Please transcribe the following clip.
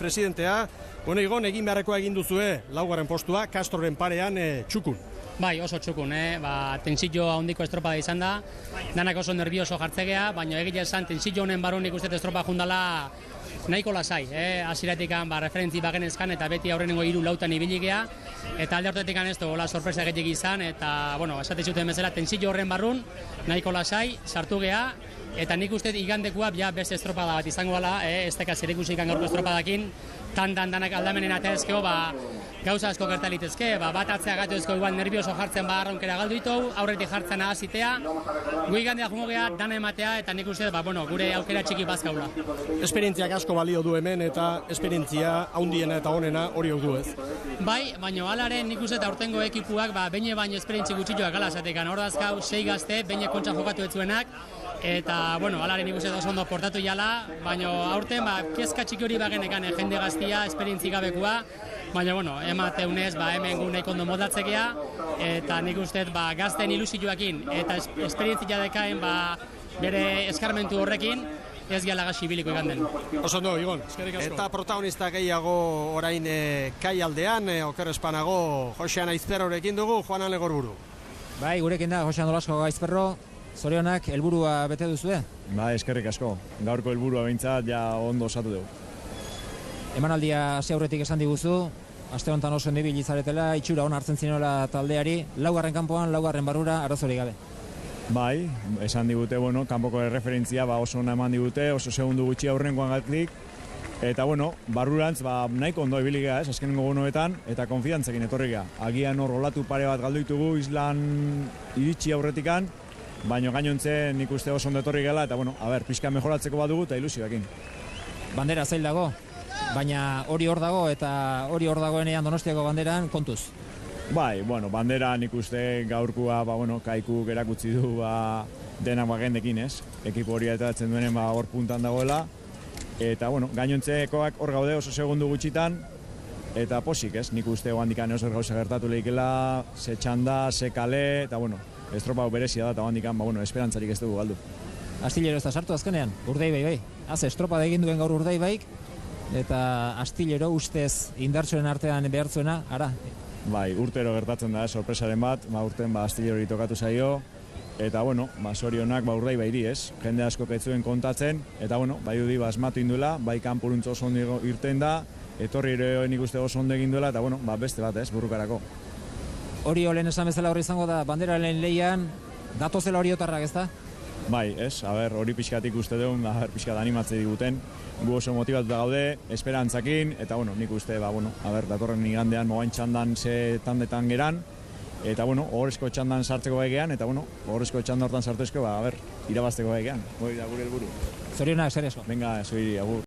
presidentea. Bueno, Igon, egin beharrekoa egin duzue, laugarren postua, Castroren parean txukun. Bai, oso txukun, tensio handiko estropada izan da, danak oso nervioso jartzegea, baina egia esan tensio honen barun ikusten estropa jundala nahiko lasai, hasieratik referentzi bagenezkan eta beti aurrenengo 3-lautan ibiligea, eta alde hortetik ez hola sorpresa egitek izan, eta, bueno, esate zuten bezala, tensio horren barrun, nahiko lasai, sartu gea, eta nik uste igandekoa beste estropada bat izango gala, ez teka zerikusi ikan gaurko estropadakin, danak aldamenen atezkeo, gauza asko gertalitezke, bat atzea gatu ezko igual nervioso jartzen arraunkera galdu ditu, aurretik jartzen ahazitea, gu igandea jungo geha, dana ematea, eta nik uste, gure aukera txiki bazkaula. Esperientziak asko balio du hemen, eta esperientzia haundiena eta honena hori du ez. Bai, baina alaren nik uste aurtengo ekipuak, behin baino esperientzi gutxituak gala zatekan, hor dazkau 6 gazte, behin kontxa jokatu etzuenak, eta, alaren nik uste oso ondo portatu jala, baina aurten, kezka txiki hori bagenekan jende gaztia, esperientzi gabekua, baina, emateunez, hemen gu nahiko ondo modatzekea, eta nik uste, gazten ilusioakin, eta esperientzia dekaen, bere eskarmentu horrekin, ez gala gaxi biliko iganden. Oso ondo, Igon, eskerrik asko. Eta protagonista gehiago orain kai aldean, oker espanago, Josean Aizperrorekin dugu, Juanan Legorburu. Bai, gurekin da, Josean Olasko Aizperro, zorionak helburua bete duzue? Bai, eskerrik asko. Gaurko helburua behintzat ja ondo osatu dugu. Emanaldia hasi aurretik esan diguzu, aste honetan oso nibil izaretela, itxura hon hartzen zinela taldeari, laugarren kanpoan, laugarren barrura, arazorik gabe. Bai, esan digute, kanpoko referentzia oso ona eman digute, oso segundu gutxi aurrengoan gatik, eta barrurantz nahiko ondo ibili geha, azkenengo gunoetan, eta konfidantzekin etorri geha. Agian hor olatu pare bat galdu ditugu islan iritsi aurretikan, baina gainontze nik uste oso ondo etorri gela, eta pixka mejoratzeko badugu eta ilusioekin. Bandera zail dago, baina hori hor dago, eta hori hor dagoenean Donostiako banderan kontuz. Bai, bandera nik uste gaurkua, kaikuk erakutsi du denak bagendekin ez. Ekipo hori atatzen duenen hor puntan dagoela. Eta, gainontzekoak hor gaude oso segundu gutxitan, eta posik ez, nik uste handikan oso gauza gertatu lehikela, ze txanda, ze kale, eta estropa berezia da, eta handikan, esperantzarik ez dugu galdu. Astillero ez da sartu azkenean, Urdaibai bai. Estropa da egin duen gaur Urdaibaik, eta Astillero ustez indartsoen artean behartzuena, ara? Bai, urtero gertatzen da, sorpresaren bat, urten Astillero tokatu zaio, eta zorionak Urdaibairi ez, jende asko ketzuen kontatzen, eta bai dudi asmatu induela, bai kanpuruntzo oso ondo irten da, etorri ere nik uste oso ondo egin duela, eta beste bat ez, burrukarako. Hori olen esan bezala horri izango da, banderaren leian, datozela horiotarrak ez da? Bai, ez, hori pixkatik uste dugu, pixkat animatze diguten, gu oso motibatuta gaude, esperantzakin, eta nik uste, datorren igandean mogain txandan ze tandetan geran, eta horrezko txandan sartzeko egean, eta horrezko txandan hortan sartezko, irabazteko egean, hori da gure helburu. Zorionak, zer esko. Venga, zuri, agur.